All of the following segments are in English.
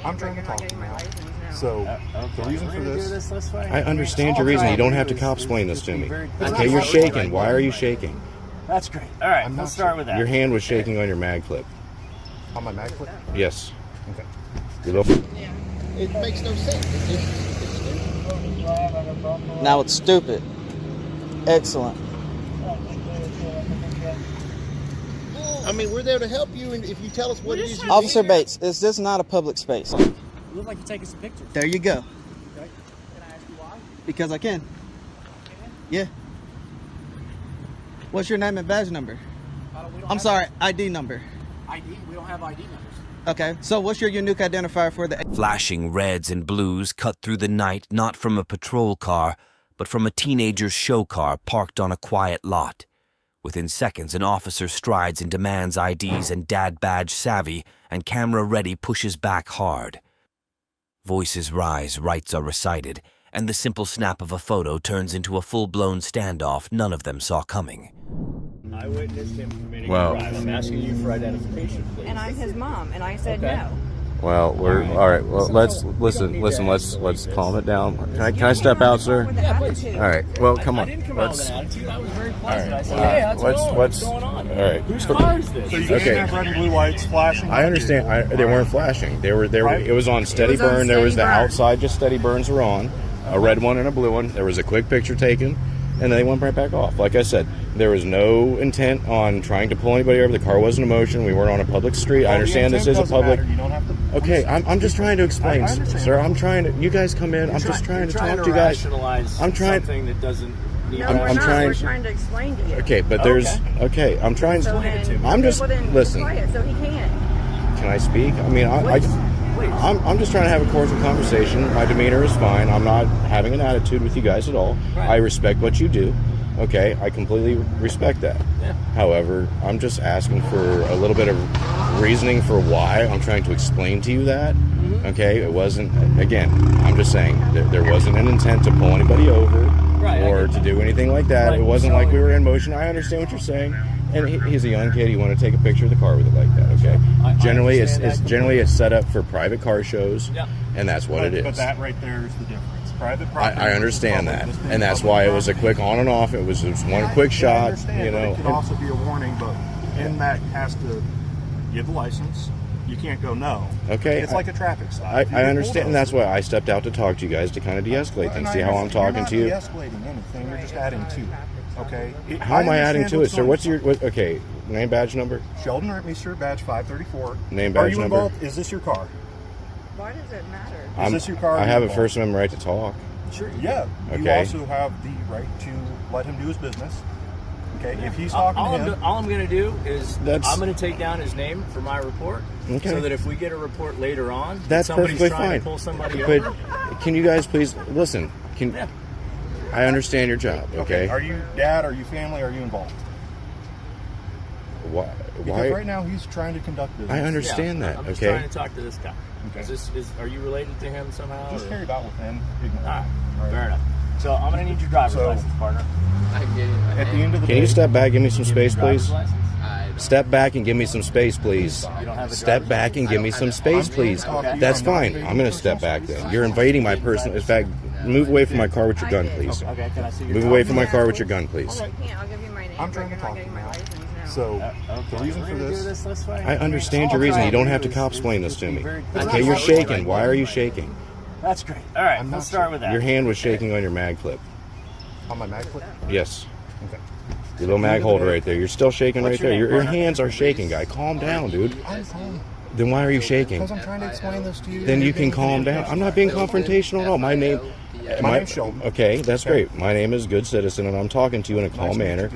I'm trying to talk to you now. So, the reason for this... I understand your reason. You don't have to cop-explain this to me. Okay, you're shaking. Why are you shaking? That's great. All right, let's start with that. Your hand was shaking on your mag clip. On my mag clip? Yes. Okay. It makes no sense. It's stupid. Now it's stupid. Excellent. I mean, we're there to help you, and if you tell us what it is. Officer Bates, is this not a public space? You look like you're taking some pictures. There you go. Okay. Can I ask you why? Because I can. Yeah. What's your name and badge number? I'm sorry, ID number. ID? We don't have ID numbers. Okay, so what's your unique identifier for the... Flashing reds and blues cut through the night not from a patrol car, but from a teenager's show car parked on a quiet lot. Within seconds, an officer strides and demands IDs and dad badge savvy, and camera ready pushes back hard. Voices rise, rights are recited, and the simple snap of a photo turns into a full-blown standoff none of them saw coming. I witnessed him committing Well, a crime. I'm asking you for identification, please. And I'm his mom, and I said no. Well, we're all right. Well, let's listen. Let's calm it down. Can I step out, sir? Yeah, please. All right. Well, come on. I didn't come out with an attitude. I was very pleasant. I said, All right. hey, how's it going? What's going on? All right. Whose car is this? So you can't have red and blue lights flashing? I understand. They weren't flashing. They were. It was on steady burn. There was the outside, just steady burns were on. A red one and a blue one. There was a quick picture taken, and they went right back off. Like I said, there was no intent on trying to pull anybody over. The car wasn't in motion. We weren't on a public street. I understand this is a public. You don't have to. Okay, I'm just trying to explain, I understand. sir. I'm trying to. You guys come in. I'm just trying to talk to you guys. I'm trying. Something that doesn't. No, I'm we're not. trying- We're trying to explain to you. Okay, but there's. Okay, I'm trying. So then, I'm just well, then listen. be quiet so he can. Can I speak? I mean, I'm just trying to have a cordial conversation. My demeanor is fine. I'm not having an attitude with you guys at all. Right. I respect what you do. Okay, I completely respect that. Yeah. However, I'm just asking for a little bit of reasoning for why. I'm trying to explain to you that. Okay, it wasn't. Again, I'm just saying there wasn't an intent to pull anybody over or to do anything like that. It wasn't like we were in motion. I understand what you're saying. And he's a young kid. He wanted to take a picture of the car with it like that. Okay. Generally, it's set up for private car shows, and that's what it is. But that right there is the difference. Private property. I understand that, and that's why it was a quick on and off. It was one quick shot. You know. It could also be a warning, but that has to give the license. You can't go no. Okay. It's like a traffic stop. I understand, and that's why I stepped out to talk to you guys to kind of de-escalate things. See how I'm talking to you? You're not de-escalating anything. You're just adding to it. Okay. How am I adding to it, sir? What's your okay name, badge number? Sheldon Rentmeester, badge 534. Name, badge Are you number? involved? Is this your car? Why does it matter? Is this your car? I have a First Amendment right to talk. Sure. Yeah. You Okay. also have the right to let him do his business. Okay. If he's talking to him, all I'm going to do is I'm going to take down his name for my report, so that if we get a report later on, that's somebody's perfectly trying fine. to pull somebody But over. can you guys please listen? I understand your job. Okay. Are you dad? Are you family? Are you involved? Why? Because right now he's trying to conduct business. I understand that. I'm just Okay. trying to talk to this guy. Okay. Are you related to him somehow? Just or? carry about with him. All right. Fair enough. So I'm going to need your driver's license, partner. At the end of the day, Can you step back? Give me some space, please. Driver's license? Step back and give me some space, please. You don't have a Step driver's back and give me some space, please. That's fine. I'm going to step back then. You're invading my personal. In fact, move away from my car with your gun, please. Okay, can I see your Move away from my car with your gun, please. I can't. I'll give you my name. I'm trying but to you're talk not to getting you my now. license now. So the reason for this, I understand your reason. You don't have to cop-explain this to me. Okay, you're shaking. Why are you shaking? That's great. All right, let's start with that. Your hand was shaking on your mag clip. on my mag clip. Yes. Okay. Your little mag holder right there. You're still shaking right there. Your name? hands are shaking, guy. Calm down, dude. I'm calm. Then why are you shaking? Because I'm trying to explain this to you. Then you can calm down. I'm not being confrontational at all. My name... My name's Sheldon. Okay, that's great. My name is Good Citizen, and I'm talking to you in a calm manner.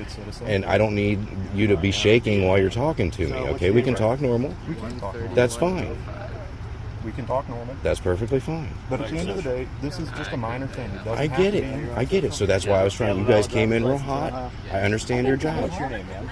And I don't need you to be shaking while you're talking to me, okay? We can talk normal. We can talk normal. That's fine. We can talk normal. That's perfectly fine. But at the end of the day, this is just a minor thing. It doesn't I have get to it. be- I get it. So that's why I was trying. You guys came in real hot. I understand your job. What's your name, man?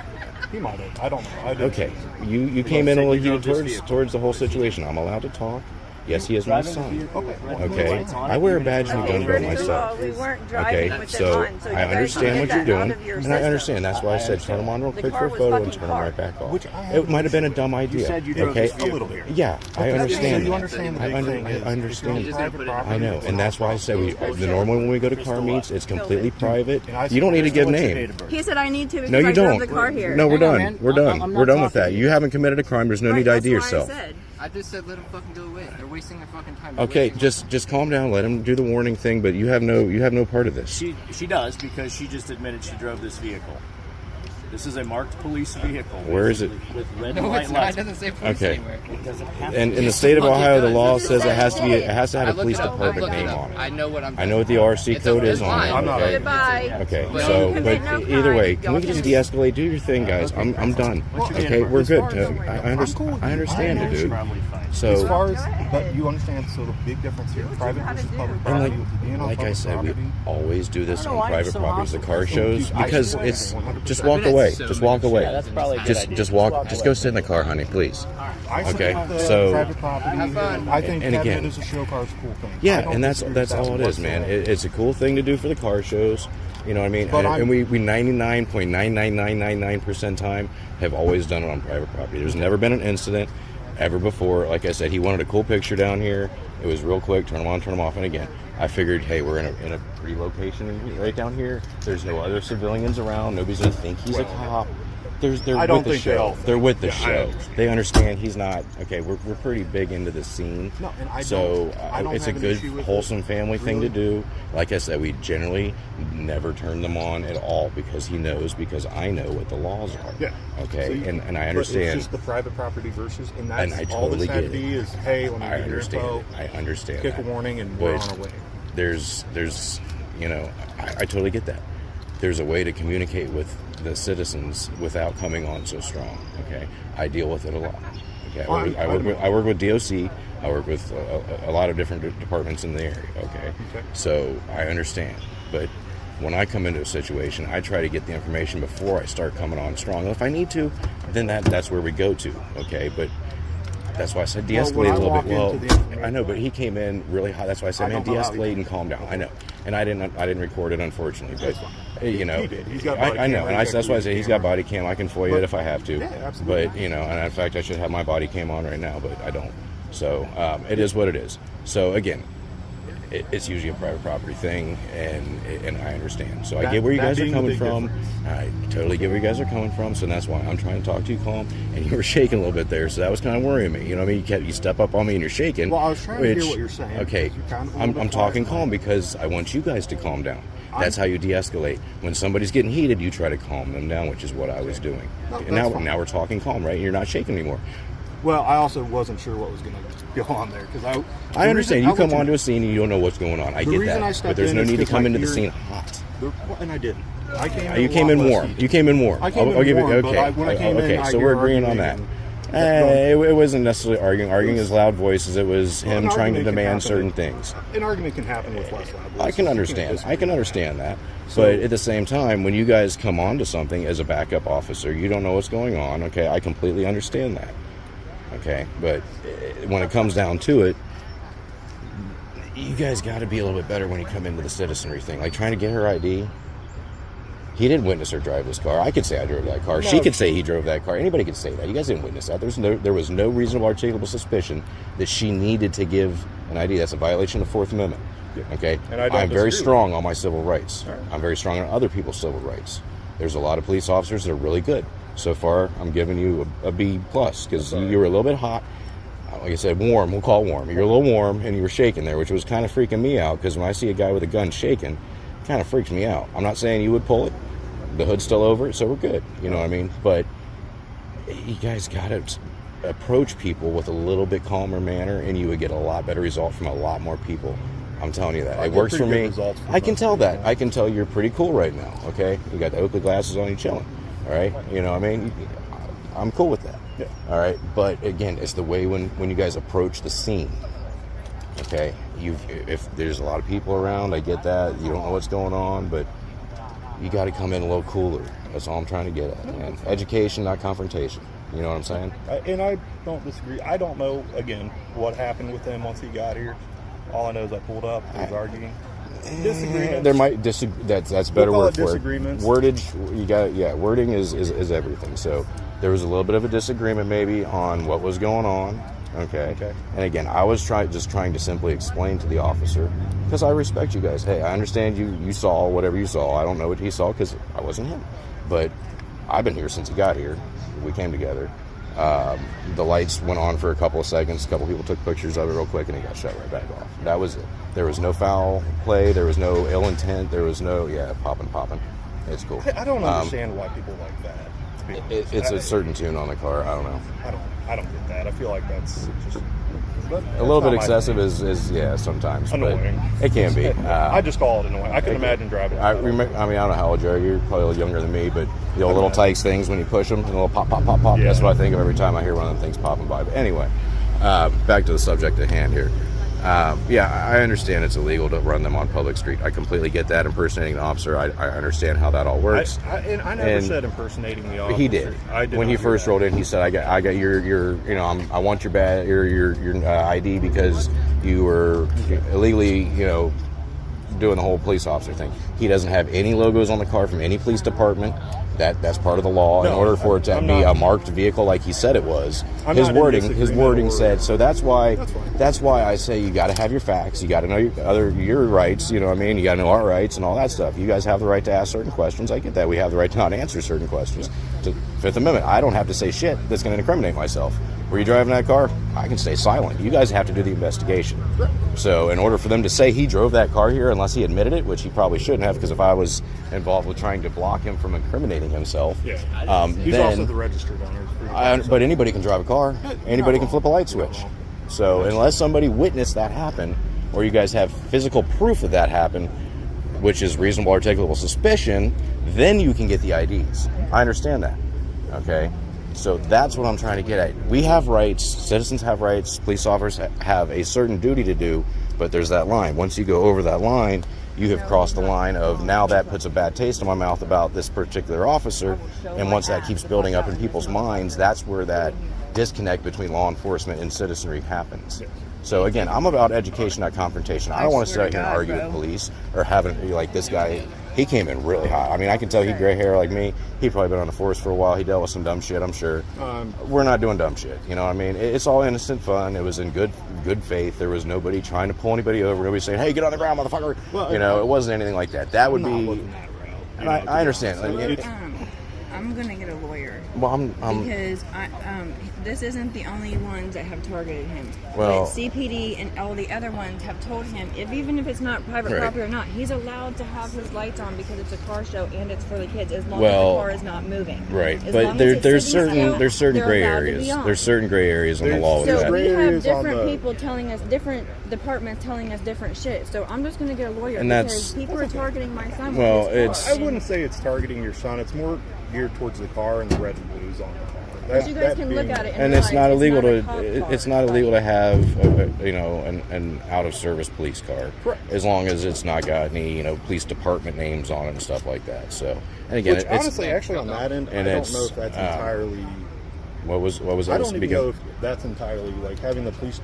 He might have. I don't know. I didn't. Okay. You came in a little heated towards the whole situation. I'm allowed to talk. Yes, he is my son. Okay, I wear a badge and a gun belt myself. We weren't driving Okay, with so them on, so you I guys understand get what you're that out doing, of your and I system. understand. That's why I said turn them on real The quick for car a was photo and fucking turn them right parked. back off. Which I It might have been a dumb idea. said you drove Okay, this vehicle. A little bit. yeah, I understand. You that. understand the I big thing is, understand. it's on private property. I know, and that's why I said normally when we go to car meets, it's completely private. And I You don't need to give what's your name. date of birth? He said I need to because No, you I drove don't. the car here. No, we're Hang on, done. man. We're done. I'm not We're done with talking that. to You haven't committed a crime. There's no need to Right, ID that's what I yourself. said. I just said let them fucking go away. They're wasting their fucking time. They're Okay, wasting just calm down. Let him do the warning thing, but you have no part of this. She does because she just admitted she drove this vehicle. This is a marked police vehicle. Where is it? With red No, and white it's not. It lights. doesn't say police Okay. anywhere. It doesn't have And to. in the state of Look, it Ohio, the does. law It says it has to have I a looked police it up. department I looked it name up. on I it. know what I'm I know what the RC It's code okay. is It's on fine. it. I'm not Okay. Goodbye. Okay. Well, So, you can but make no either crime. way, can we Y'all just can- de-escalate? Do your thing, guys. I'm done. Okay, we're good. I understand it, dude. As So, far as, but you understand, so the big difference here, private versus public and property. with you being on like I public said, we property, always do this I don't on know why private you're so properties, the hostile. car shows, I because swear, it's 100%. just walk I've been away. at so Just many walk away. Yeah, that's probably a good Just idea. just walk. Just go sit in the car, honey, please. I Okay, support the so- private property. Have fun. I think And having again- it as a show car is a cool thing. I Yeah, don't and that's disagree with all it that is, man. whatsoever. It's a cool thing to do for the car shows. You know what I mean? But And we 99.99999% time have always done it on private property. There's never been an incident ever before. Like I said, he wanted a cool picture down here. It was real quick. Turn them on, turn them off, and again, I figured, hey, we're in a pretty location right down here. There's no other civilians around. Nobody's gonna think he's a cop. They're I don't with the think they show. all They're with the Yeah, I show. understand. They understand he's not okay. We're pretty big into the scene. No, and I So don't it's a have an good, issue with wholesome it, family thing to really. do. Like I said, we generally never turn them on at all because he knows, because I know what the laws are. Yeah. Okay. So you- and I but understand. It's just the private property versus, and that's And I all totally this had get to it. be is, hey, let me I get your understand. info, I understand. kick a that. warning, and we're But on our way. There's, you know, I totally get that. There's a way to communicate with the citizens without coming on so strong. Okay, I deal with it a lot. Okay, I work with DOC. I work with a lot of different departments in the area. Okay, so I understand. But when I come into a situation, I try to get the information before I start coming on strong. And if I need to, then that's where we go to. Okay, but that's why I said de-escalate when I a little walk bit. Well, into the information- I know, but he came in really hot. That's why I said, I man, don't know how he de-escalate did and calm down. I know, and I didn't record it, unfortunately. But you know, He did. He's got body I know, cam. and that's why I say he's got body cam. I can FOIA it if I have to. Yeah, absolutely. But you know, and in fact, I should have my body cam on right now, but I don't. So it is what it is. So again, it's usually a private property thing, and I understand. So I get where you That guys are being the coming big from. difference. I totally get where you guys are coming from. So that's why I'm trying to talk to you calm. And you were shaking a little bit there, so that was kind of worrying me. You know what I mean? You step up on me and you're shaking. Well, I was trying to hear what you're saying, Okay, because you're kind of a I'm little bit talking quiet. calm because I want you guys to calm down. That's how you de-escalate. When somebody's getting heated, you try to calm them down, which is what I was doing. No, And that's fine. now we're talking calm, right? You're not shaking anymore. Well, I also wasn't sure what was going to go on there because I understand. You come onto a scene and you don't know what's going on. I The get reason I that. stepped But there's in no is need to 'cause come my into the ear- scene hot. And I didn't. I came. You a came lot in less warm. heated. You came in warm. I came in I'll give warm, you but okay. when I came okay, in, I so hear we're agreeing on arguing that. and It wasn't necessarily arguing. Arguing is loud voices. It was him an trying to argument can demand happen. certain things. An argument can happen with less loud voices. I can You understand. can't I can disagree. understand that. So- But at the same time, when you guys come on to something as a backup officer, you don't know what's going on. Okay, I completely understand that. Okay, but when it comes down to it, you guys got to be a little bit better when you come into the citizenry thing. Like trying to get her ID. He didn't witness her drive this car. I could say I drove that car. She could say he drove that car. Anybody could say that. You guys didn't witness that. There was no reasonable articulable suspicion that she needed to give an ID. That's a violation of the Fourth Amendment. Okay? And I don't I'm very disagree. strong on my civil rights. I'm very strong on other people's civil rights. There's a lot of police officers that are really good. So far, I'm giving you a B plus because you were a little bit hot. Like I said, warm. We'll call it warm. You're a little warm, and you were shaking there, which was kind of freaking me out because when I see a guy with a gun shaking, it kind of freaks me out. I'm not saying you would pull it. The hood's still over it, so we're good. You know what I mean? But you guys got to approach people with a little bit calmer manner, and you would get a lot better result from a lot more people. I'm telling you that. I It get works for pretty good me. results from I can most tell people. that. I can tell you're pretty cool right now, okay? You got the Oakley glasses on, you chilling, all right? You know what I mean? I'm cool with that. Yeah. All right? But, again, it's the way when you guys approach the scene, okay? If there's a lot of people around, I get that. You don't know what's going on, but you got to come in a little cooler. That's all I'm trying to get at, man. Education, not confrontation. You know what I'm saying? And I don't disagree. I don't know, again, what happened with him once he got here. All I know is I pulled up, he was arguing. Disagreements. There might that's better We'll call word it for disagreements. it. Wordage, you got wording is everything. So there was a little bit of a disagreement maybe on what was going on. Okay. And again, I was trying to simply explain to the officer, because I respect you guys. Hey, I understand you saw whatever you saw. I don't know what he saw because I wasn't him. But I've been here since he got here. We came together. The lights went on for a couple of seconds. A couple people took pictures of it real quick, and he got shut right back off. That was it. There was no foul play. There was no ill intent. There was no popping. It's cool. I don't understand why people like that. It's a certain tune on the car. I don't know. I don't get that. I feel like that's just a little bit excessive is sometimes annoying. But it can be. I just call it annoying. I can imagine driving. I don't know how old you are. You're probably a little younger than me, but the old little Tykes things when you push them, and a little pop. Yeah. That's what I think of every time I hear one of them things popping by. But anyway, back to the subject at hand here. I understand it's illegal to run them on public street. I completely get that. Impersonating the officer, I understand how that all works. I never said impersonating the officer. He did. When he first rolled in, he said, "I got your I want your badge, your ID because you were illegally, doing the whole police officer thing." He doesn't have any logos on the car from any police department. That's part of the law. In order for it to be a marked vehicle like he said it was, his wording said. So that's why I say you got to have your facts. You got to know your rights. You know what I mean? You got to know our rights and all that stuff. You guys have the right to ask certain questions. I get that. We have the right to not answer certain questions. To Fifth Amendment, I don't have to say shit that's going to incriminate myself. Were you driving that car? I can stay silent. You guys have to do the investigation. So in order for them to say he drove that car here, unless he admitted it, which he probably shouldn't have, because if I was involved with trying to block him from incriminating himself, he's then, also the registered owner. But anybody can drive a car. Anybody can flip a light switch. So unless somebody witnessed that happen, or you guys have physical proof that happened, which is reasonable articulable suspicion, then you can get the IDs. I understand that. Okay? So that's what I'm trying to get at. We have rights, citizens have rights, police officers have a certain duty to do, but there's that line. Once you go over that line, you have crossed the line of now that puts a bad taste in my mouth about this particular officer, and once that keeps building up in people's minds, that's where that disconnect between law enforcement and citizenry happens. So again, I'm about education, not confrontation. I don't want to sit out here and argue with police or having like this guy. He came in really hot. I mean, I can tell he gray hair like me. He'd probably been on the force for a while. He dealt with some dumb shit, I'm sure. We're not doing dumb shit. You know what I mean? It's all innocent fun. It was in good faith. There was nobody trying to pull anybody over. Nobody saying, "Hey, get on the ground, motherfucker." It wasn't anything like that. That would be... I understand. I'm gonna get a lawyer. Well, because this isn't the only ones that have targeted him. Well, but CPD and all the other ones have told him, even if it's not private property or not, he's allowed to have his lights on because it's a car show and it's for the kids, as long as the car is not moving. Right, but there's certain gray areas. There's certain gray areas on the law with that. So we have different people telling us, different departments telling us different shit. So I'm just gonna get a lawyer because people are targeting my son. Well, I wouldn't say it's targeting your son. It's more geared towards the car and the red and blues on the car. Because you guys can look at it and it's not illegal to have an out of service police car, as long as it's not got any police department names on it and stuff like that. So, and again, which, honestly, actually on that end, I don't know if that's entirely. What was I don't even know if that's entirely like having the police.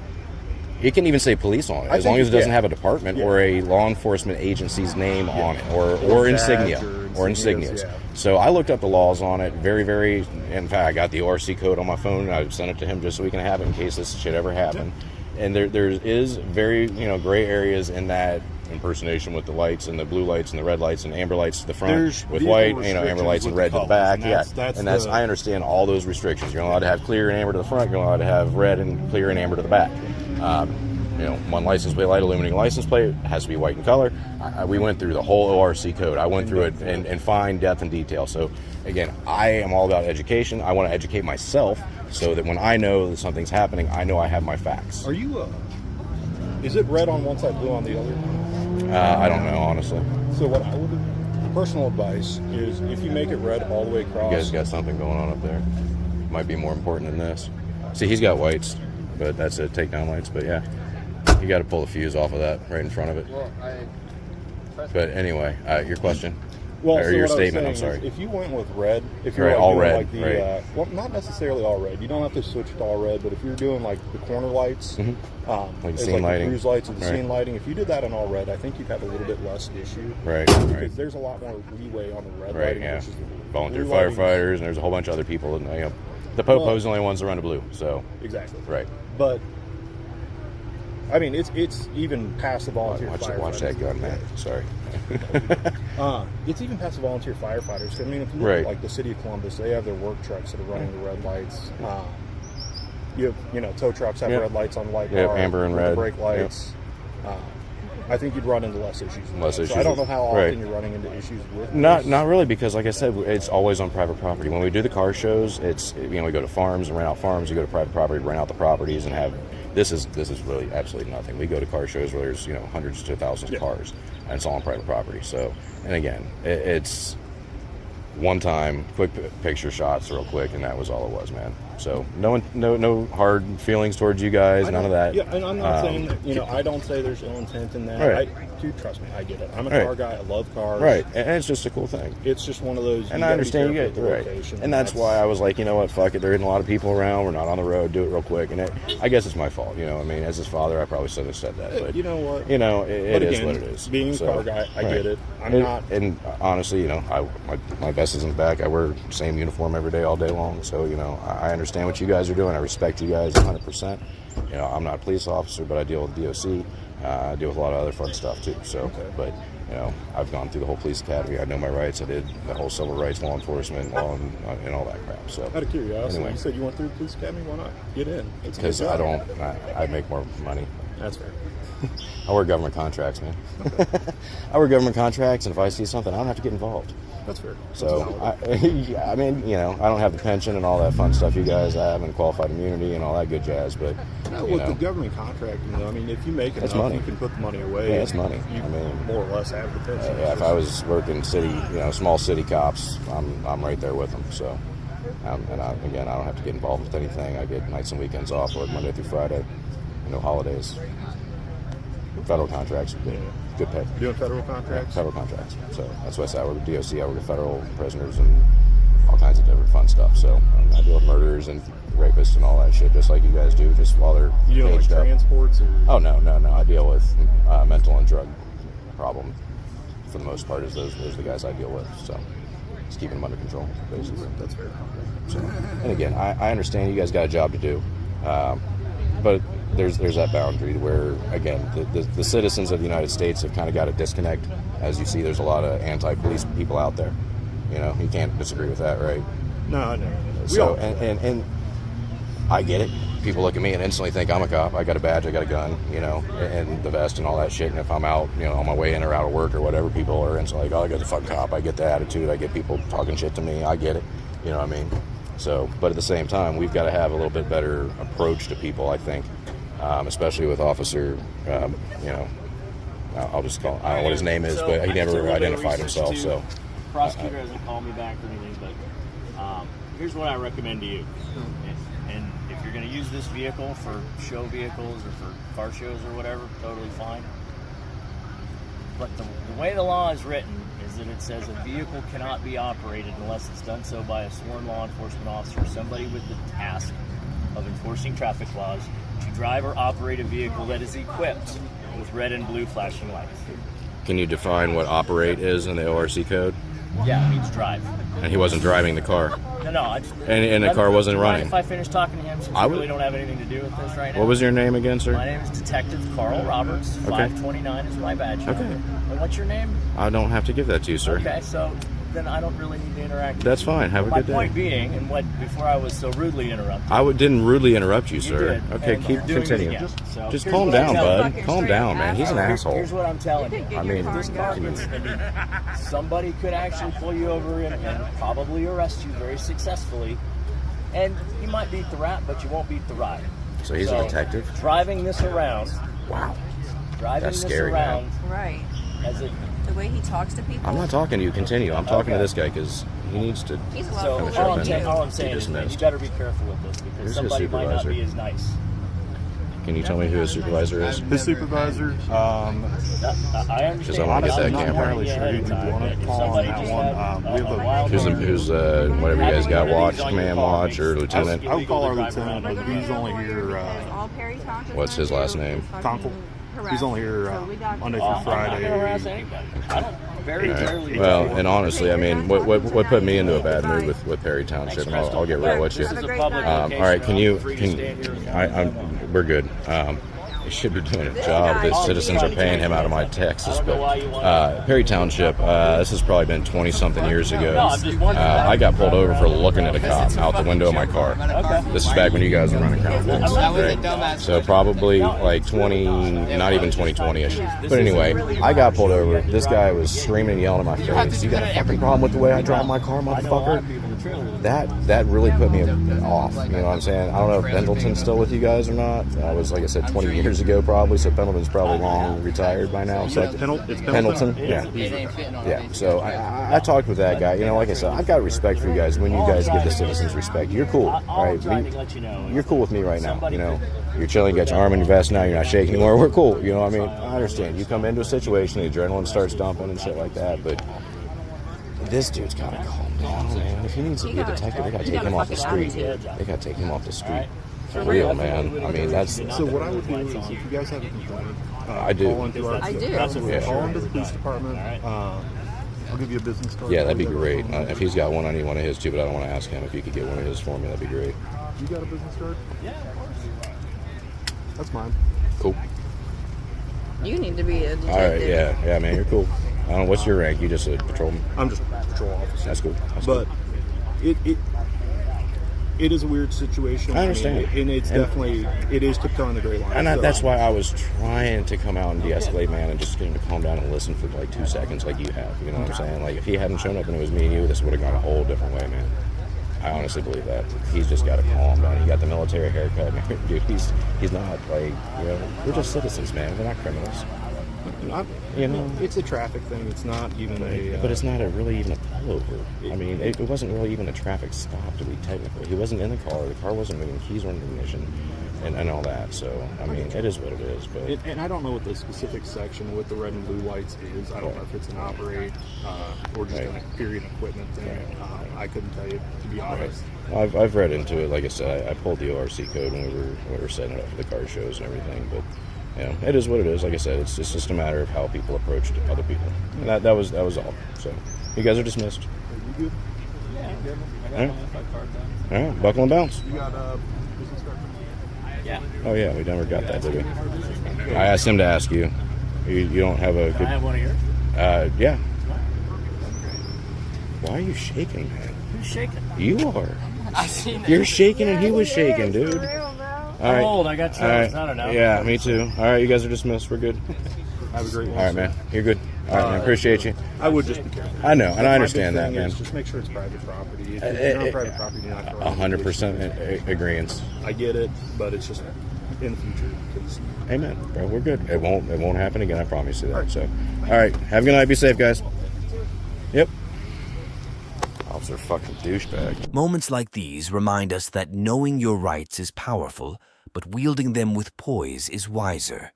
It can even say police on it, as long as it doesn't have a department or a law enforcement agency's name on it, or insignia, or insignias. So I looked up the laws on it, very, very. In fact, I got the ORC code on my phone. I sent it to him just so we can have it in case this shit ever happened. And there is very gray areas in that impersonation with the lights and the blue lights and the red lights and amber lights to the front with white, amber lights and red to the back. I understand all those restrictions. You're not allowed to have clear and amber to the front. You're not allowed to have red and clear and amber to the back. One license plate light, illuminating license plate, has to be white in color. We went through the whole ORC code. I went through it in fine depth and detail. So again, I am all about education. I want to educate myself so that when I know that something's happening, I know I have my facts. Are you is it red on one side, blue on the other? I don't know, honestly. So what I would do, personal advice is if you make it red all the way across. You guys got something going on up there. Might be more important than this. See, he's got whites, but that's it, takedown lights. But yeah, you got to pull the fuse off of that right in front of it. But anyway, your question? Well, or so your what I was statement. I'm saying sorry. is if you went with red, if you're Right, like all doing red, like the, right. well, not necessarily all red. You don't have to switch to all red, but if you're doing like the corner lights, Like as scene like lighting. the cruise lights or the Right. scene lighting, if you did that in all red, I think you'd have a little bit less issue. Right. Because there's a lot more leeway on the red Right. lighting Yeah. versus the Volunteer blue lighting. firefighters, and there's a whole bunch of other people. And the Popo's the only ones that run the blue. So Exactly. right. But I mean, it's even past the volunteer firefighters. Watch that gun, man. Sorry. It's even past the volunteer firefighters. I mean, if you look Right. at like the city of Columbus, they have their work trucks that are running the red lights. You know, tow trucks have Yep. red lights on light Yep, bar, amber and with the red. brake lights. I think you'd run into less issues. with Less that. issues So I don't with- know how often right. you're running into issues with Not this. really, because like I said, it's always on private property. When we do the car shows, it's we go to farms and rent out farms. You go to private property, rent out the properties, and have this is really absolutely nothing. We go to car shows where there's hundreds to thousands of cars, and it's all on private property. So, and again, it's one time, quick picture shots, real quick, and that was all it was, man. So no hard feelings towards you guys, none of that. Yeah, and I'm not saying that, I don't say there's ill intent in that. Right. Dude, trust me, I get it. I'm a Right. car guy. I love cars. Right, and it's just a cool thing. It's just one of those. And I understand you get right, and that's why I was like, you know what, fuck it. There isn't a lot of people around. We're not on the road. Do it real quick. And I guess it's my fault. I mean, as his father, I probably shouldn't have said that. But you know what? it But is again, what it is. Being a car guy, I get it. I'm not. And honestly, my vest is in the back. I wear the same uniform every day, all day long. So I understand what you guys are doing. I respect you guys 100%. I'm not a police officer, but I deal with DOC. I deal with a lot of other fun stuff too. So, but I've gone through the whole police academy. I know my rights. I did the whole civil rights, law enforcement, and all that crap. So, Out of curiosity, anyway. you said you went through the police academy. Why not get in? Because I make more money. That's fair. I work government contracts, man. I work government contracts, and if I see something, I don't have to get involved. That's fair. So, I mean, I don't have the pension and all that fun stuff you guys have, and qualified immunity and all that good jazz, but, With the government contracting, I mean, if you make enough, money. you can put the money away. Yeah, it's money. You I mean, more or less have the pension. yeah, if I was working city, small city cops, I'm right there with them. So, and I don't have to get involved with anything. I get nights and weekends off, work Monday through Friday, no holidays. Federal contracts are good pay. Doing federal contracts? Federal contracts. So that's why I say I work with DOC, I work with federal prisoners and all kinds of different fun stuff. So I deal with murderers and rapists and all that shit, just like you guys do, just while they're You know, like caged up. transports? Or? Oh, no. I deal with mental and drug problem for the most part. Those are the guys I deal with. So just keeping them under control, basically. That's fair. So, and again, I understand you guys got a job to do, but there's that boundary where, again, the citizens of the United States have kind of got a disconnect. As you see, there's a lot of anti-police people out there. You can't disagree with that, right? No. So, and I get it. People look at me and instantly think I'm a cop. I got a badge, I got a gun, and the vest and all that shit. And if I'm out, on my way in or out of work or whatever, people are instantly like, oh, I got a fucking cop. I get the attitude. I get people talking shit to me. I get it. You know what I mean? So, but at the same time, we've got to have a little bit better approach to people, I think, especially with Officer, I'll just call, I don't know what his name is, but he never identified himself. So, prosecutor hasn't called me back or anything, but here's what I recommend to you. And if you're going to use this vehicle for show vehicles or for car shows or whatever, totally fine. But the way the law is written is that it says a vehicle cannot be operated unless it's done so by a sworn law enforcement officer, somebody with the task of enforcing traffic laws, to drive or operate a vehicle that is equipped with red and blue flashing lights. can you define what operate is in the ORC code? Yeah, it means drive. And he wasn't driving the car. No, I just... And the car wasn't running. If I finish talking to him, since I really don't have anything to do with this right now. What was your name again, sir? My name is Detective Carl Roberts. 529 is my badge number. And what's your name? I don't have to give that to you, sir. Okay, so then I don't really need to interact with That's you. fine. Have a good day. My point being, and before I was so rudely interrupted. I didn't rudely interrupt you, sir. You did, Okay, and you're doing it continue. again. So Just here's calm what I'm down, telling bud. you. Calm down, man. He's an asshole. Here's what I'm telling you. I mean, somebody could actually pull you over and probably arrest you very successfully. And you might beat the rap, but you won't beat the ride. So he's a detective? Driving this around. Wow. Driving That's this scary, around. man. Right. As a, the way he talks to people. I'm not talking to you. Continue. I'm talking to this guy because he needs to. He's a lot so cooler than you. all I'm saying is, man, you better be careful with this because Here's his somebody might not supervisor. be as nice. Can you tell me who his supervisor is? His supervisor, I understand. Because I want to get that I'm not camera. entirely sure who you want to call on that one. We have Who's whatever you guys got, watch, command watch, or lieutenant? I would call our lieutenant, but he's only here. What's his last name? Conkle. He's only here Monday through Friday. Right. Well, and honestly, I mean, what put me into a bad mood with Perry Township? And I'll get real with you. All right, we're good. He should be doing a job. The citizens are paying him out of my taxes. But Perry Township, this has probably been 20-something years ago. I got pulled over for looking at a cop out the window of my car. This is back when you guys were running conference, right? So probably like not even 2020-ish. But anyway, I got pulled over. This guy was screaming and yelling in my face. You got a fucking problem with the way I drive my car, motherfucker? That really put me off. You know what I'm saying? I don't know if Pendleton's still with you guys or not. I was, like I said, 20 years ago probably, so Pendleton's probably long retired by now. So it's Pendleton? Yeah. Yeah. So I talked with that guy. You know, like I said, I've got respect for you guys when you guys give the citizens respect. You're cool, right? You're cool with me right now. You know, you're chilling, you got your arm in your vest now, you're not shaking anymore. We're cool. You know what I mean? I understand. You come into a situation, the adrenaline starts dumping and shit like that, but this dude's got to calm down, man. If he needs to be a detective, they got to take him off the street. They got to take him off the street. For real, man. I mean, that's... So what I would do is, if you guys have a complaint, I do. Call into our, I do. Absolutely. Call into the police department. I'll give you a business card. Yeah, that'd be great. If he's got one, I need one of his too, but I don't want to ask him. If you could get one of his for me, that'd be great. You got a business card? Yeah, of course. That's mine. Cool. You need to be a detective. All right, yeah, man, you're cool. I don't know, what's your rank? You just a patrolman? I'm just a patrol officer. That's cool. But it is a weird situation. I understand. And it's definitely, it is tiptoeing the gray line. And that's why I was trying to come out and de-escalate, man, and just get him to calm down and listen for like 2 seconds like you have. You know what I'm saying? Like, if he hadn't shown up and it was me and you, this would have gone a whole different way, man. I honestly believe that. He's just got to calm down. He got the military haircut. Dude, he's not like, you know, we're just citizens, man. We're not criminals. You know, it's a traffic thing. It's not even a. But it's not really even a pullover. I mean, it wasn't really even a traffic stop to be technical. He wasn't in the car. The car wasn't moving. Keys weren't in ignition, and all that. So I mean, it is what it is. But and I don't know what the specific section with the red and blue lights is. I don't know if it's an operate or just a period equipment thing. I couldn't tell you, to be honest. I've read into it. Like I said, I pulled the ORC code when we were setting it up for the car shows and everything. But you know, it is what it is. Like I said, it's just a matter of how people approach other people. And that was all. So you guys are dismissed. Are you good? Yeah, I'm good. I got all right, buckle and bounce. You got a business card? Yeah. Oh yeah, we never got that, did we? I asked him to ask you. You don't have a good... I have one of yours. Yeah. Why are you shaking, man? Who's shaking? You are. I seen it. You're shaking and he was shaking, dude. All right. I'm old. I got chills. All right. I don't know. Yeah, me too. All right, you guys are dismissed. We're good. Have a great one. All right, man. You're good. All right, man. Appreciate you. I would just be careful. I know, and I understand that, man. Just make sure it's private property. If you're on private property, you're not 100% agreeance. I get it, but it's just in the future. Amen, bro. We're good. It won't happen again. I promise you that. So, all right. Have a good night. Be safe, guys. Yep. Officer fucking douchebag. Moments like these remind us that knowing your rights is powerful, but wielding them with poise is wiser.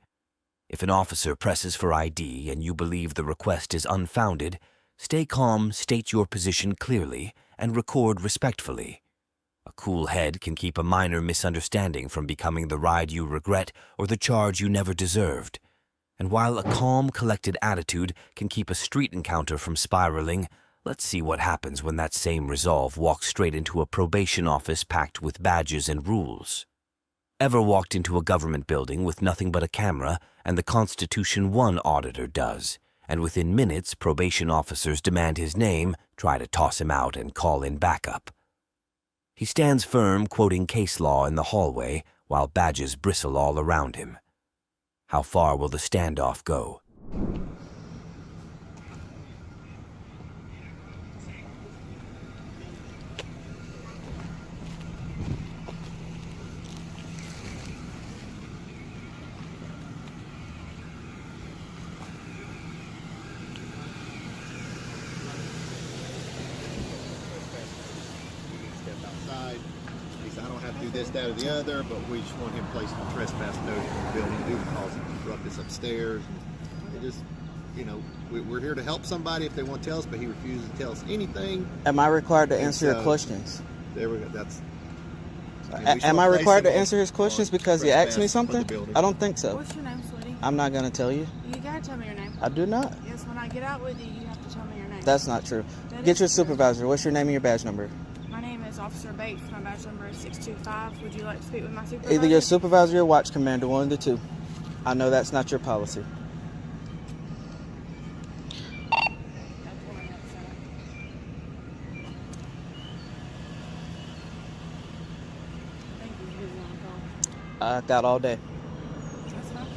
If an officer presses for ID and you believe the request is unfounded, stay calm, state your position clearly, and record respectfully. A cool head can keep a minor misunderstanding from becoming the ride you regret or the charge you never deserved. And while a calm, collected attitude can keep a street encounter from spiraling, let's see what happens when that same resolve walks straight into a probation office packed with badges and rules. Ever walked into a government building with nothing but a camera, and the Constitution 1 auditor does, and within minutes probation officers demand his name, try to toss him out, and call in backup? He stands firm, quoting case law in the hallway, while badges bristle all around him. How far will the standoff go? Step outside. At least I don't have to do this, that, or the other, but we just want him placed on trespass notice in the building due to cause of ruckus upstairs. And it just, you know, we're here to help somebody if they want to tell us, but he refuses to tell us anything. Am I required to answer your questions? There we go. That's. Am I required to answer his questions because he asked me something? I don't think so. What's your name, sweetie? I'm not going to tell you. You gotta tell me your name. I do not. Yes, when I get out with you, you have to tell me your name. That's not true. That Get is your true. supervisor. What's your name and your badge number? My name is Officer Bates. My badge number is 625. Would you like to speak with my supervisor? Either your supervisor or your watch commander, one of the two. I know that's not your policy. Thank you. Who's on call? I got all day. That's enough.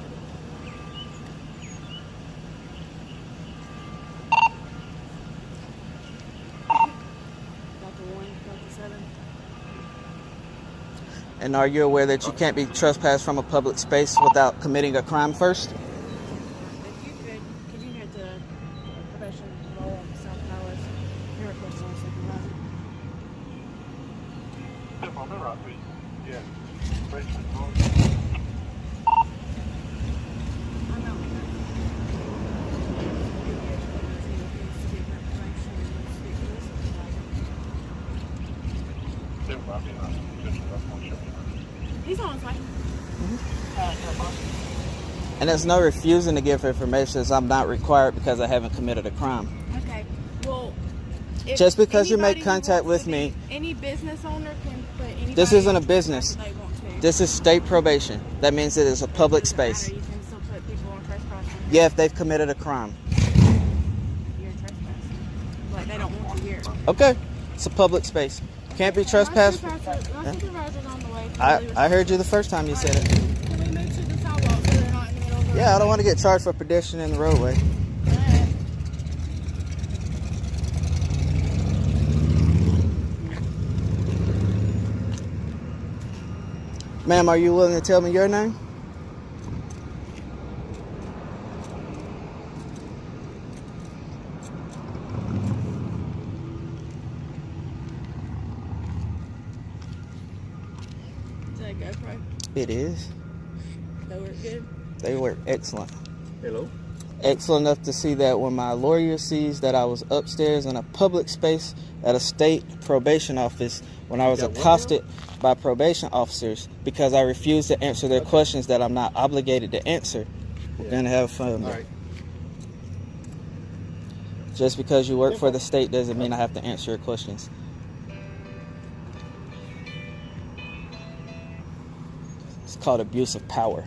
Dr. 1, Dr. 7. And are you aware that you can't be trespassed from a public space without committing a crime first? If you could you get the probation role of South Powers? Your request on supervisor. I know. He's on his way. And there's no refusing to give information as I'm not required because I haven't committed a crime. Okay. Well, if Just because you make anybody who contact wants with to me- be- any business owner can put anybody. This isn't a on business. trespass if they want to. This is state probation. That means it is a public Doesn't matter, space. You can still put people on trespass. Yeah, if they've committed a crime. You're trespassing. Like they don't want you here. Okay. It's a public space. Can't be trespassed. My supervisor's on the way. I heard you the first time you said it. Can we move to the sidewalk so they're not in the middle of the Yeah, I don't want to get charged for pedestrian in the roadway. Alright. Ma'am, are you willing to tell me your name? Is that a GoPro? It is. They work good. They work excellent. Hello. Excellent enough to see that when my lawyer sees that I was upstairs in a public space at a state probation office when I was You got what accosted by probation officers because I refused to answer their questions that I'm not obligated to answer. We're going to have fun. All right. Just because you work for the state doesn't mean I have to answer your questions. It's called abuse of power.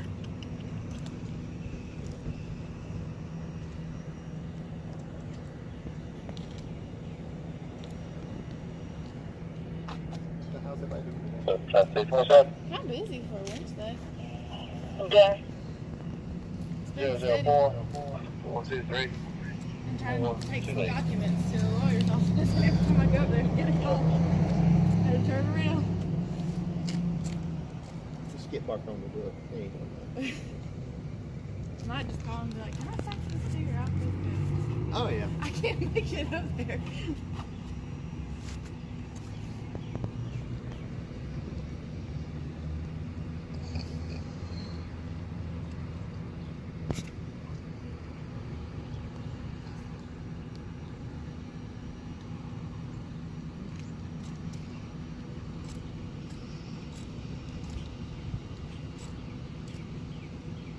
How's everybody doing? How busy for Wednesday? Okay. It's been steady. 423. I'm trying to take some documents to the lawyer's office. Every time I go up there, I get a call. I had to turn around. Just get marked on the door. There you go. I might just call and be like, can I fax this to your office? Oh yeah. I can't make it up there.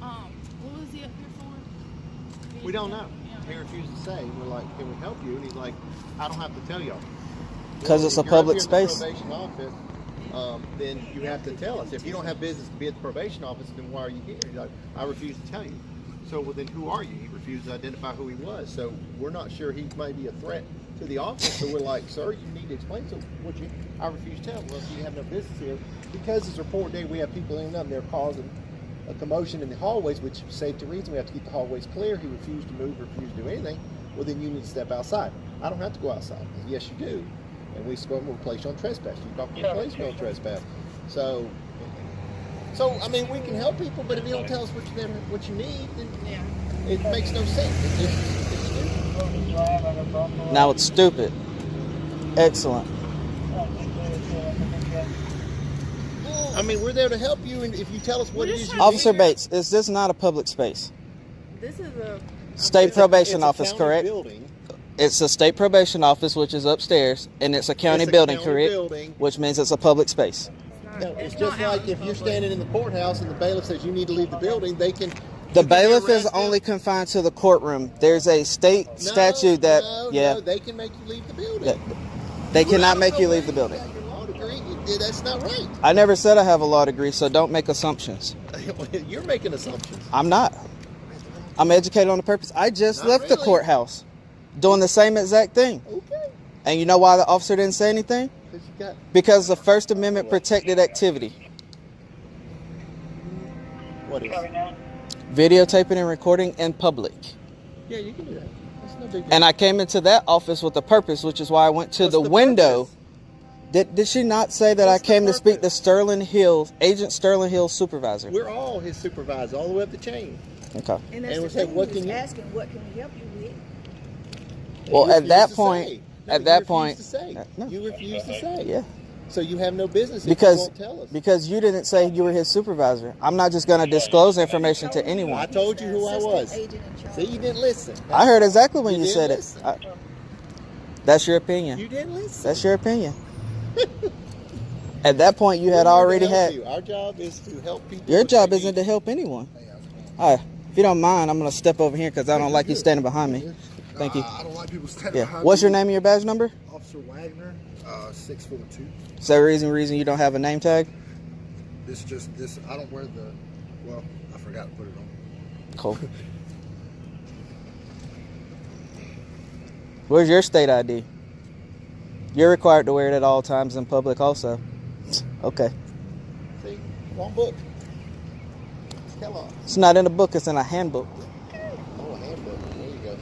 What was he up here for? We don't know. Yeah. He refused to say. We're like, can we help you? And he's like, I don't have to tell y'all. Because it's a If you're up public here at the space. probation office, then you have to tell us. If you don't have business to be at the probation office, then why are you here? He's like, I refuse to tell you. So, well, then who are you? He refused to identify who he was. So we're not sure he may be a threat to the office. So we're like, sir, you need to explain. So what you? I refuse to tell. Well, if you have no business here, because it's report day, we have people in them. They're causing a commotion in the hallways, which is safety reason. We have to keep the hallways clear. He refused to move, refused to do anything. Well, then you need to step outside. I don't have to go outside. Yes, you do. And we go and we'll place you on trespass. You talk to the policeman on trespass. So I mean, we can help people, but if you don't tell us what you need, then it makes no sense. It's stupid. Now it's stupid. Excellent. I mean, we're there to help you, and if you tell us what it is you Officer need. Bates, is this not a public space? This is a State probation It's a office, county correct? building. It's a state probation office, which is upstairs, and it's a county It's a building, county correct? building. Which means it's a public space. No, it's just like if you're standing in the courthouse and the bailiff says you need to leave the building, they can. The you can bailiff is arrest them. only confined to the courtroom. There's a state statute that, no, they can make you leave the building. that they Well, I cannot don't make know you where leave the building. got your law degree. That's not right. I never said I have a law degree, so don't make assumptions. You're making assumptions. I'm not. I'm educated on the purpose. I just Not left the really. courthouse doing the same exact thing. Okay. And you know why the officer didn't say anything? Because you got. Because the First Amendment protected activity. What is? Videotaping and recording in public. Yeah, you can do that. That's no big deal. And I came into that office with a purpose, which is why I went to What's the the window. purpose? Did she not say that What's I came the to speak to purpose? Sterling Hill, Agent Sterling Hill's supervisor? We're all his supervisors, all the way up the chain. Okay. and And that's we the say, thing. what He can was you- asking, what can we help you with? Well, You at refuse that to point, say. at you that refuse point, to say. no. You refuse to say. Yeah. So you have no business if you Because won't tell us. because you didn't say you were his supervisor. I'm not just going to disclose information to I anyone. told you who I was. Assistant agent in charge. See, you didn't listen. I heard exactly when You you didn't said it. listen. That's your opinion. You didn't listen. That's your opinion. At that point, you had We're here to already help had. you. Our job is to help people. Your with job their isn't needs. to help anyone. All right. If you don't mind, I'm going to step over here because I don't like you standing behind me. Thank you. I don't like people standing Yeah. behind What's me. your name and your badge number? Officer Wagner, 642. Is there a reason you don't have a name tag? This just this. I don't wear the. Well, I forgot to put it on. Cool. Where's your state ID? You're required to wear it at all times in public also. Okay. See, wrong book. It's Kellogg. It's not in a book, it's in a handbook. Oh, a handbook. There you go.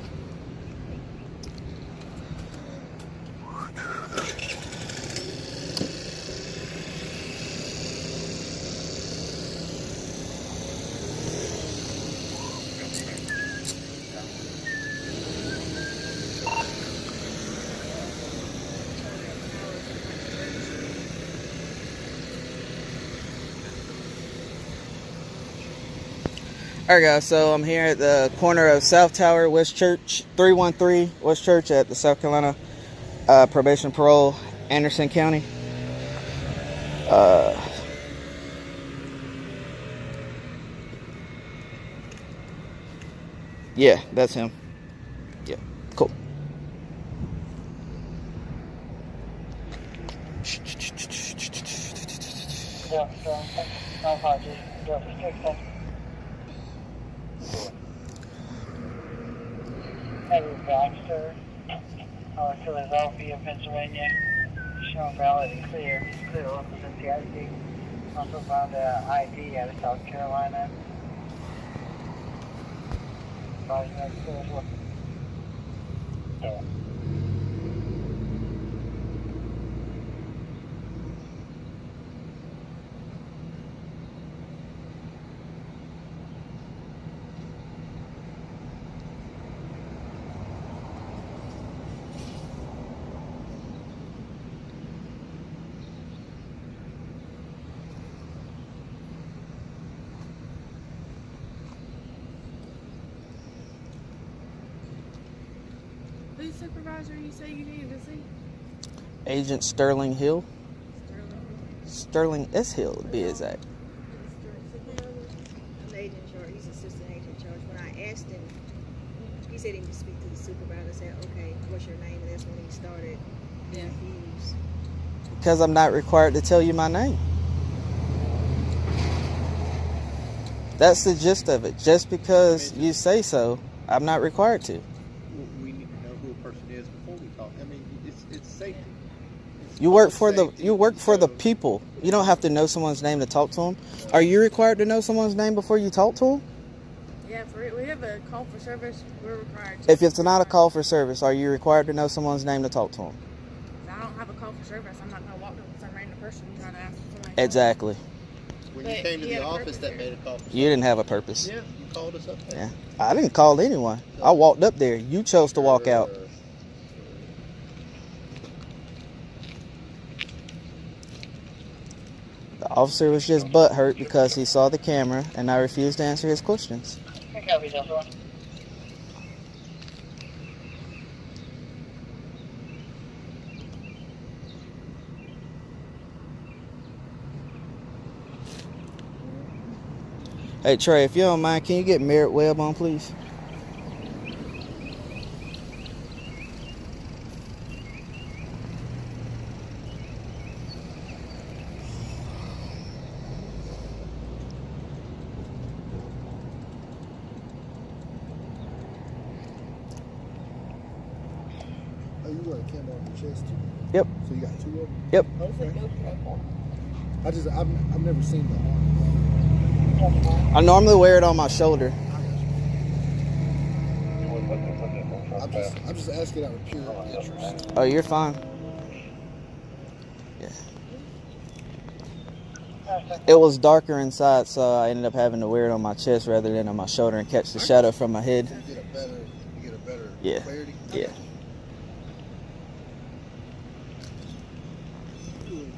Alright guys, so I'm here at the corner of South Tower, West Church, 313 West Church at the South Carolina Probation Parole, Anderson County. Yeah, that's him. Yeah, cool. Baxter, Philadelphia, Pennsylvania, showing valid and clear. Clear on the ID. Also found an ID out of South Carolina. Probably not clear as well. Yeah. Who's supervisor you say you needed to see? Agent Sterling Hill. Sterling. Sterling S. Hill to be exact. I'm the agent in charge. He's assistant agent in charge. When I asked him, he said he needed to speak to the supervisor. I said, okay, what's your name? And that's when he started being confused. Because I'm not required to tell you my name. That's the gist of it. Just because you say so, I'm not required to. We need to know who a person is before we talk. I mean, it's safety. It's You work public for the safety. people. You don't have to know someone's name to talk to them. Are you required to know someone's name before you talk to them? Yeah, we have a call for service. We're required to. If it's not a call for service, are you required to know someone's name to talk to them? I don't have a call for service. I'm not going to walk up to some random person and try to ask for somebody. Exactly. When you But came to he the had a office, purpose that here. made a call. For You didn't have a purpose. Yeah, you called us up there. Yeah. I didn't call anyone. I walked up there. You chose to walk out. The Officer was just butthurt because he saw the camera and I refused to answer his questions. Copy, Delta. Hey Trey, if you don't mind, can you get Merritt Webb on, please? Oh, you got a camera on your chest too? Yep. So you got 2 of them? Yep. Okay. I've never seen the arm. I normally wear it on my shoulder. I'm just asking out of pure interest. Oh, you're fine. Yeah. It was darker inside, so I ended up having to wear it on my chest rather than on my shoulder and catch the shadow from my head. You get a better Yeah. clarity. Yeah.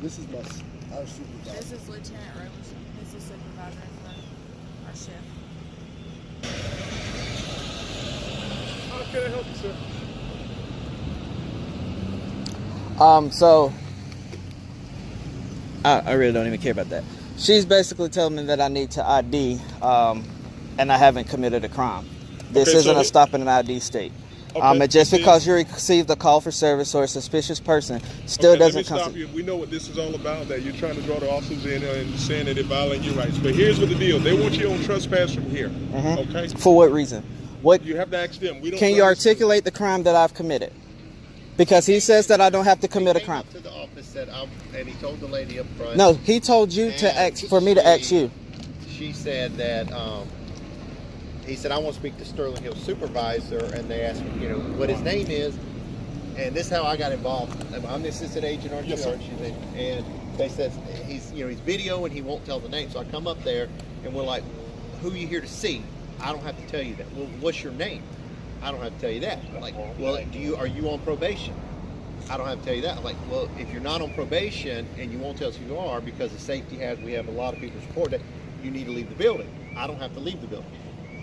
This is our supervisor. This is Lieutenant Rose. He's the supervisor for our shift. How can I help you, sir? So I really don't even care about that. She's basically telling me that I need to ID, and I haven't committed a crime. This isn't a stop in an ID state. And just because you received a call for service or a suspicious person still doesn't constitute. We know what this is all about, that you're trying to draw the officers in and saying that they're violating your rights. But here's what the deal. They want you on trespass from here. Okay? For what reason? What you have to ask them. We don't Can you articulate the crime that I've committed? Because he says that I don't have to commit a crime. To the office said, and he told the lady up front. No, he told you to ask for me to ask you. She said that he said, I want to speak to Sterling Hill's supervisor, and they asked me, what his name is, and this is how I got involved. I'm the assistant agent on charge, and they said he's video and he won't tell the name. So I come up there and we're like, who are you here to see? I don't have to tell you that. Well, what's your name? I don't have to tell you that. I'm like, well, are you on probation? I don't have to tell you that. I'm like, well, if you're not on probation and you won't tell us who you are because of safety hazard, we have a lot of people report that you need to leave the building. I don't have to leave the building.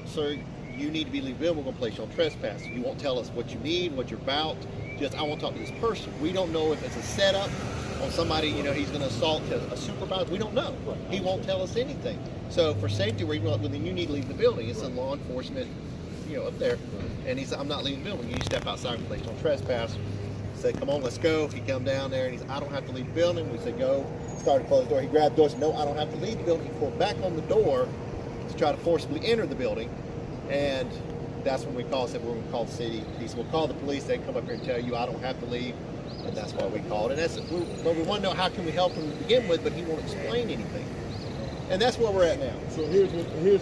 Sir, you need to be leaving the building. We're going to place you on trespass. You won't tell us what you need, what you're about. Just, I want to talk to this person. We don't know if it's a setup on somebody, he's going to assault a supervisor. We don't know. He won't tell us anything. So for safety reasons, well, then you need to leave the building. It's a law enforcement, up there. And he said, I'm not leaving the building. You step outside and place on trespass. I said, come on, let's go. He come down there and he said, I don't have to leave the building. We said, go. Started to close the door. He grabbed the door and said, no, I don't have to leave the building. He pulled back on the door to try to forcibly enter the building. And that's when we said, we're going to call the city. He said, we'll call the police. They come up here and tell you I don't have to leave. And that's why we called. And that's we want to know how can we help him to begin with, but he won't explain anything. And that's where we're at now. So here's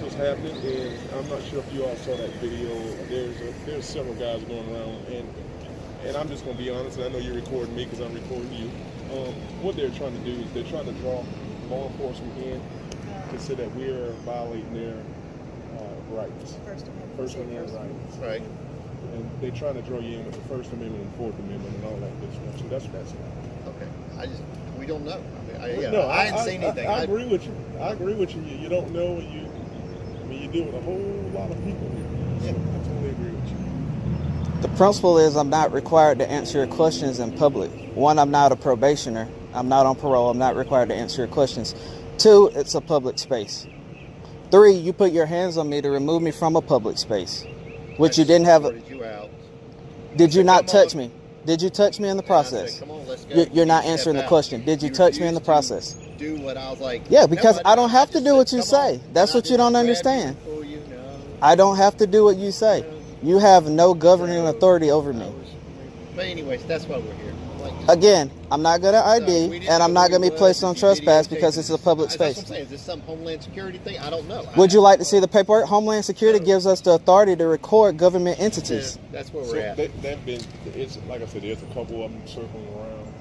what's happening is, I'm not sure if you all saw that video. There's several guys going around, and I'm just going to be honest, and I know you're recording me because I'm recording you. What they're trying to do is they're trying to draw law enforcement in to say that we're violating their rights. First Amendment rights. Right. And they're trying to draw you in with the First Amendment and Fourth Amendment and all that good stuff. So that's what that's about. Okay. We don't know. I hadn't seen anything. I agree with you. I agree with you. You don't know. You deal with a whole lot of people here. So I totally agree with you. The principle is I'm not required to answer your questions in public. One, I'm not a probationer. I'm not on parole. I'm not required to answer your questions. Two, it's a public space. Three, you put your hands on me to remove me from a public space, which you didn't have. Did you not touch me? Did you touch me in the process? Come on, let's go. You're not answering the question. Did you touch me in the process? Do what I was like. Yeah, because I don't have to do what you say. That's what you don't understand. I don't have to do what you say. You have no governing authority over me. But anyways, that's why we're here. Again, I'm not going to ID, and I'm not going to be placed on trespass because it's a public space. That's what I'm saying. Is this some Homeland Security thing? I don't know. Would you like to see the paperwork? Homeland Security gives us the authority to record government entities. Yeah, that's where we're at. It's like I said, there's a couple of them circling around.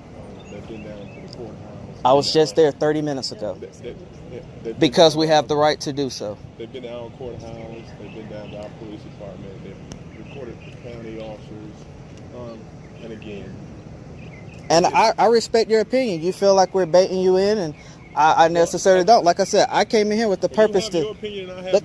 They've been down to the courthouse. I was just there 30 minutes ago. Because we have the right to do so. They've been down to the courthouse. They've been down to our police department. They've recorded the county officers. And again. And I respect your opinion. You feel like we're baiting you in, and I necessarily don't. Like I said, I came in here with the purpose to.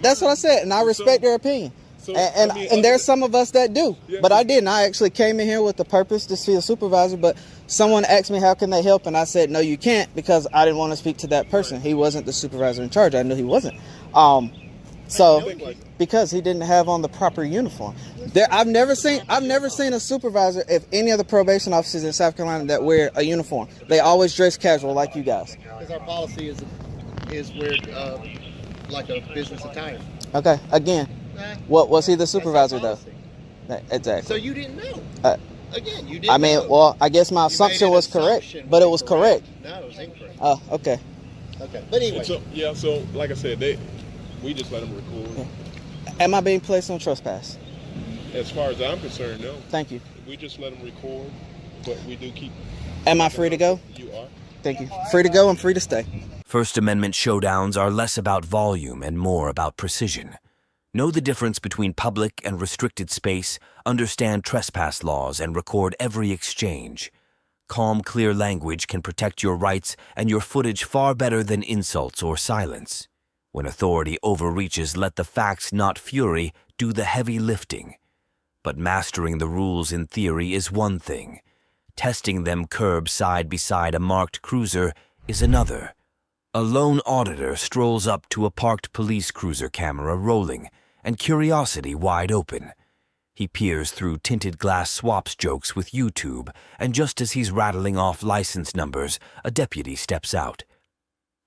That's what I said, and I respect their opinion. And there's some of us that do, but I didn't. I actually came in here with the purpose to see a supervisor, but someone asked me how can they help, and I said no, you can't, because I didn't want to speak to that person. He wasn't the supervisor in charge. I knew he wasn't. So because he didn't have on the proper uniform. I've never seen a supervisor, if any of the probation officers in South Carolina, that wear a uniform. They always dress casual like you guys. Because our policy is wear like a business attire. Okay. Again, what was he the supervisor though? Exactly. So you didn't know. Again, you didn't. I mean, know. well, I guess my assumption was correct, but it was correct. No, it was incorrect. Oh, okay. Okay, but anyway. So like I said, we just let them record. Am I being placed on trespass? As far as I'm concerned, no. Thank you. We just let them record, but we do keep. Am I free to go? You are. Thank you. Free to go and free to stay. First Amendment showdowns are less about volume and more about precision. Know the difference between public and restricted space, understand trespass laws, and record every exchange. Calm, clear language can protect your rights and your footage far better than insults or silence. When authority overreaches, let the facts, not fury, do the heavy lifting. But mastering the rules in theory is one thing. Testing them curb side beside a marked cruiser is another. A lone auditor strolls up to a parked police cruiser camera rolling, and curiosity wide open. He peers through tinted glass swaps jokes with YouTube, and just as he's rattling off license numbers, a deputy steps out.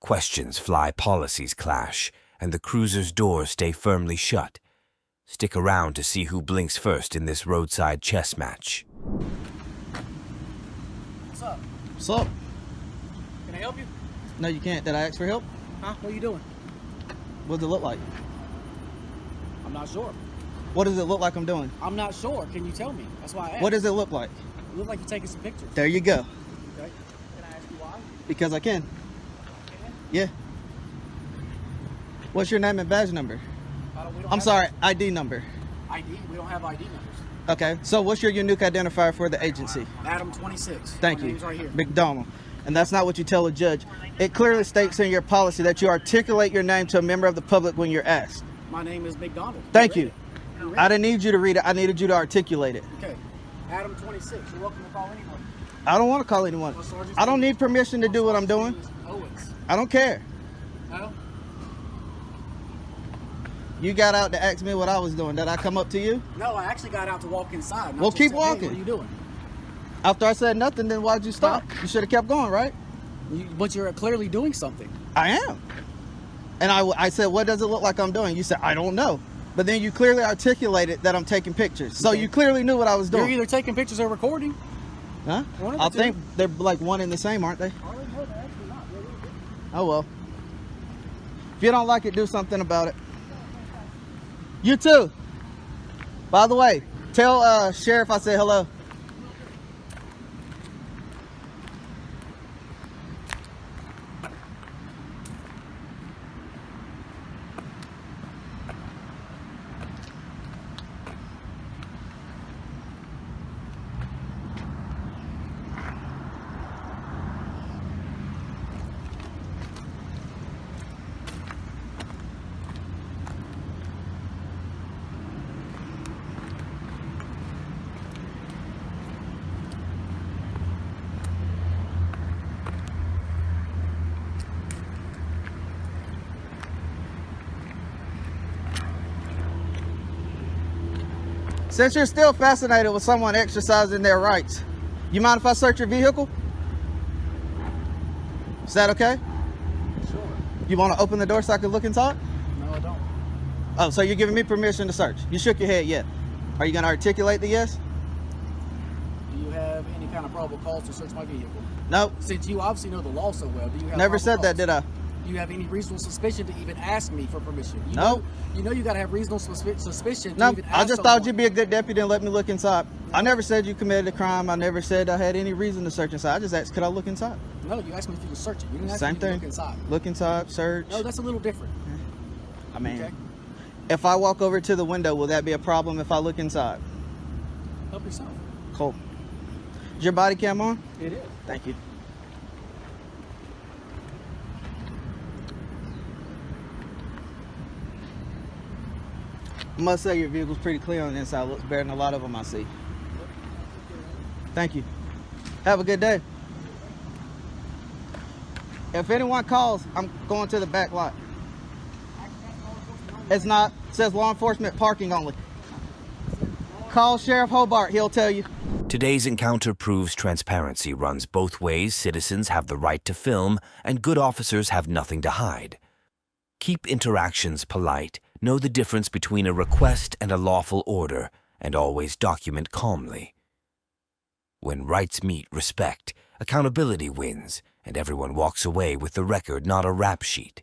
Questions fly, policies clash, and the cruiser's doors stay firmly shut. Stick around to see who blinks first in this roadside chess match. What's up? What's up? Can I help you? No, you can't. Did I ask for help? Huh? What are you doing? What does it look like? I'm not sure. What does it look like I'm doing? I'm not sure. Can you tell me? That's why I asked. What does it look like? It looks like you're taking some pictures. There you go. Okay. Can I ask you why? Because I can. Yeah. What's your name and badge number? I'm sorry, ID number. ID? We don't have ID numbers. Okay. So what's your unique identifier for the agency? Adam 26. Thank My you. name's right here. McDonald. And that's not what you tell a judge. It clearly states in your policy that you articulate your name to a member of the public when you're asked. My name is McDonald. Thank you. I didn't need you to read it. I needed you to articulate it. Okay. Adam 26. You're welcome to call anyone. I don't want to call anyone. I don't need permission to do what I'm doing. I don't care. No? You got out to ask me what I was doing. Did I come up to you? No, I actually got out to walk inside. Well, keep walking. What are you doing? After I said nothing, then why'd you stop? You should have kept going, right? But you're clearly doing something. I am. And I said, what does it look like I'm doing? You said, I don't know. But then you clearly articulated that I'm taking pictures. So you clearly knew what I was doing. You're either taking pictures or recording. Huh? I think they're like one and the same, aren't they? Oh, well. If you don't like it, do something about it. You too. By the way, tell Sheriff I said hello. Since you're still fascinated with someone exercising their rights, you mind if I search your vehicle? Is that okay? Sure. You want to open the door so I can look inside? No, I don't. Oh, so you're giving me permission to search? You shook your head, yeah. Are you going to articulate the yes? Do you have any kind of probable cause to search my vehicle? No. Since you obviously know the law so well, do you have Never said that, did I? Do you have any reasonable suspicion to even ask me for permission? No. You know you got to have reasonable suspicion to No, even ask I just someone. thought you'd be a good deputy and let me look inside. I never said you committed a crime. I never said I had any reason to search inside. I just asked, could I look inside? No, you asked me if you were searching. You didn't ask Same me if thing. you look inside. Look inside, search. No, that's a little different. I mean, Okay. if I walk over to the window, will that be a problem if I look inside? Help yourself. Cool. Is your body cam on? It is. Thank you. I must say your vehicle's pretty clear on the inside. Looks better than a lot of them I see. Thank you. Have a good day. If anyone calls, I'm going to the back lot. It's not. It says law enforcement parking only. Call Sheriff Hobart. He'll tell you. Today's encounter proves transparency runs both ways. Citizens have the right to film, and good officers have nothing to hide. Keep interactions polite, know the difference between a request and a lawful order, and always document calmly. When rights meet respect, accountability wins, and everyone walks away with the record, not a rap sheet.